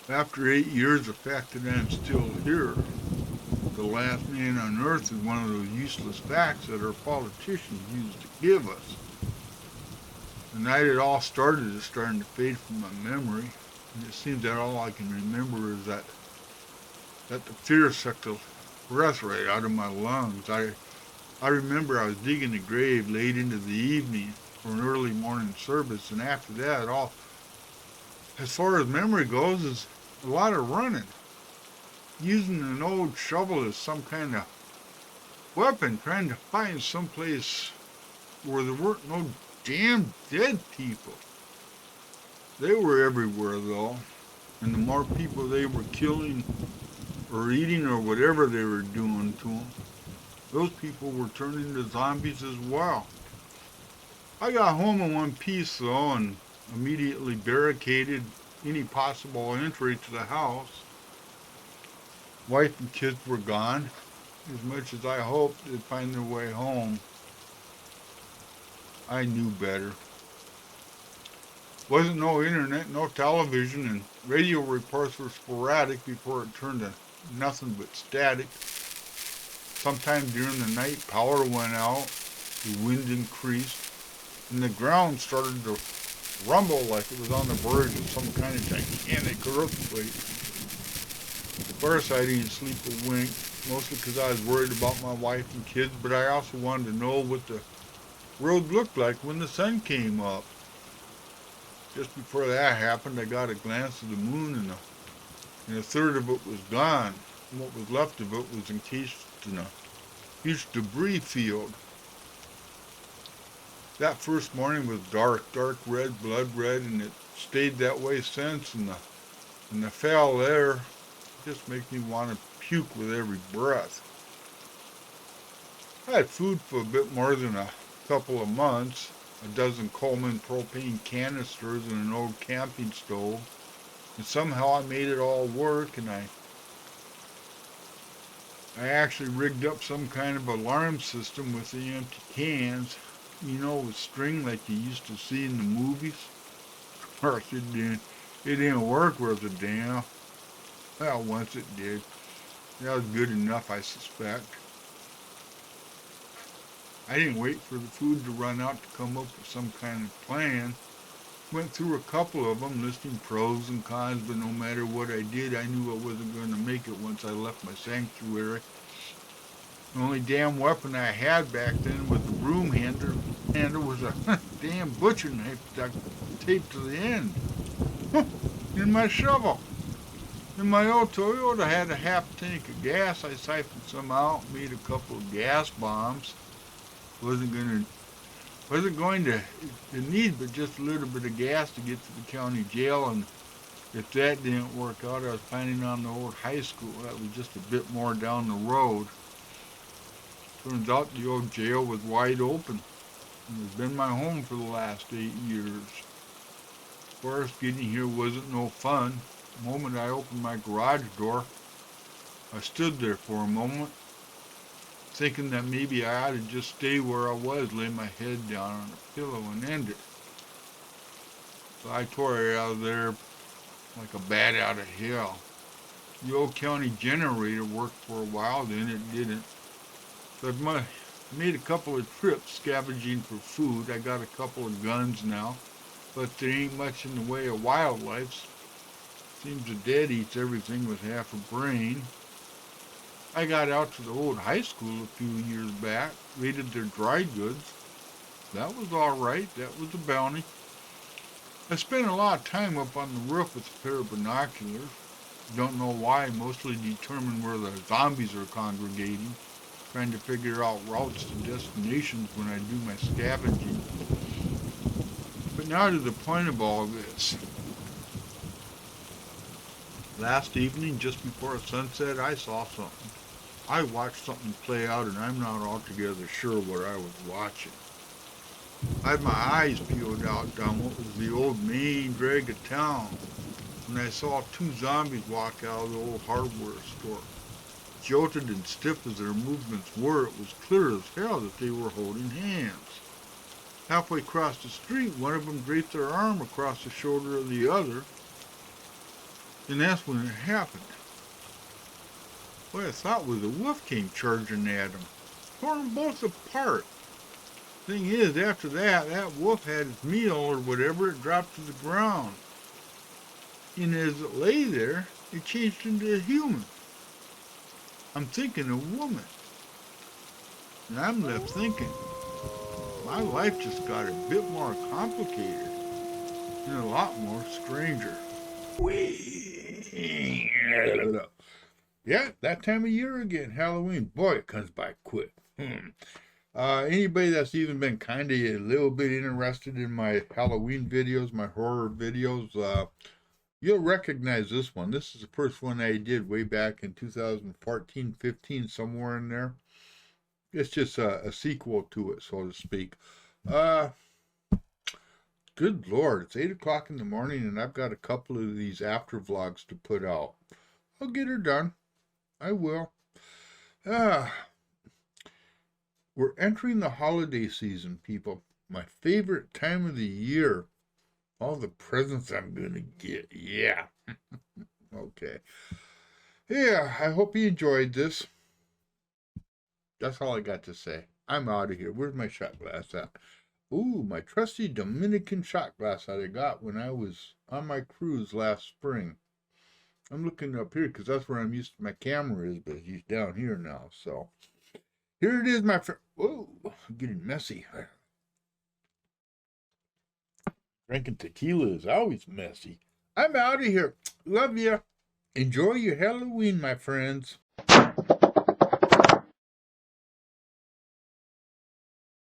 After 8 years, the fact that I'm still here, the last man on earth, is one of those useless facts that our politicians use to give us. The night it all started is starting to fade from my memory, and it seems that all I can remember is that the fear sucked the breath right out of my lungs. I remember I was digging a grave late into the evening for an early morning service, and after that, all as far as memory goes, is a lot of running, using an old shovel as some kind of weapon, trying to find some place where there weren't no damn dead people. They were everywhere though, and the more people they were killing or eating or whatever they were doing to them, those people were turning into zombies as well. I got home in one piece though and immediately barricaded any possible entry to the house. Wife and kids were gone. As much as I hoped they'd find their way home, I knew better. Wasn't no internet, no television, and radio reports were sporadic before it turned to nothing but static. Sometime during the night, power went out, the wind increased, and the ground started to rumble like it was on the verge of some kind of gigantic earthquake. Of course, I didn't sleep a wink, mostly because I was worried about my wife and kids, but I also wanted to know what the road looked like when the sun came up. Just before that happened, I got a glance of the moon, and a third of it was gone. And what was left of it was encased in a huge debris field. That first morning was dark, dark red, blood red, and it stayed that way since. And the foul air just makes me want to puke with every breath. I had food for a bit more than a couple of months, a dozen Coleman propane canisters and an old camping stove, and somehow I made it all work, and I actually rigged up some kind of alarm system with the empty cans, with string like you used to see in the movies. Of course, it didn't work worth a damn. Well, once it did. That was good enough, I suspect. I didn't wait for the food to run out to come up with some kind of plan. Went through a couple of them, listing pros and cons, but no matter what I did, I knew I wasn't going to make it once I left my sanctuary. The only damn weapon I had back then was the broom handle. Handle was a damn butcher knife duct taped to the end. In my shovel. In my old Toyota, I had a half tank of gas. I siphoned some out, made a couple of gas bombs. Wasn't gonna wasn't going to need but just a little bit of gas to get to the county jail, and if that didn't work out, I was planning on the old high school. That was just a bit more down the road. Turns out the old jail was wide open, and it's been my home for the last 8 years. Of course, getting here wasn't no fun. The moment I opened my garage door, I stood there for a moment, thinking that maybe I ought to just stay where I was, lay my head down on a pillow and end it. So I tore it out of there like a bat out of hell. The old county generator worked for a while, then it didn't. So I've made a couple of trips scavenging for food. I got a couple of guns now, but there ain't much in the way of wildlife. Seems the dead eats everything with half a brain. I got out to the old high school a few years back, raided their dry goods. That was all right. That was a bounty. I spent a lot of time up on the roof with a pair of binoculars. Don't know why, mostly determine where the zombies are congregating, trying to figure out routes to destinations when I do my scavenging. But now to the point of all this. Last evening, just before sunset, I saw something. I watched something play out, and I'm not altogether sure what I was watching. I had my eyes peeled out down what was the old main drag of town when I saw two zombies walk out of the old hardware store. Jolted and stiff as their movements were, it was clear as hell that they were holding hands. Halfway across the street, one of them draped their arm across the shoulder of the other. And that's when it happened. What I thought was a wolf came charging at him. Tore them both apart. Thing is, after that, that wolf had its meal or whatever, it dropped to the ground. And as it lay there, it changed into a human. I'm thinking a woman. And I'm left thinking, my life just got a bit more complicated and a lot more stranger. Yeah, that time of year again, Halloween. Boy, it comes by quick. Anybody that's even been kind of a little bit interested in my Halloween videos, my horror videos, you'll recognize this one. This is the first one I did way back in 2014, 15, somewhere in there. It's just a sequel to it, so to speak. Good Lord, it's 8 o'clock in the morning and I've got a couple of these after vlogs to put out. I'll get her done. I will. We're entering the holiday season, people. My favorite time of the year. All the presents I'm going to get. Yeah. Okay. Yeah, I hope you enjoyed this. That's all I got to say. I'm out of here. Where's my shot glass at? Ooh, my trusty Dominican shot glass that I got when I was on my cruise last spring. I'm looking up here because that's where I'm used to my camera is, but he's down here now. So here it is, my friend. Whoa, I'm getting messy. Drinking tequila is always messy. I'm out of here. Love ya. Enjoy your Halloween, my friends.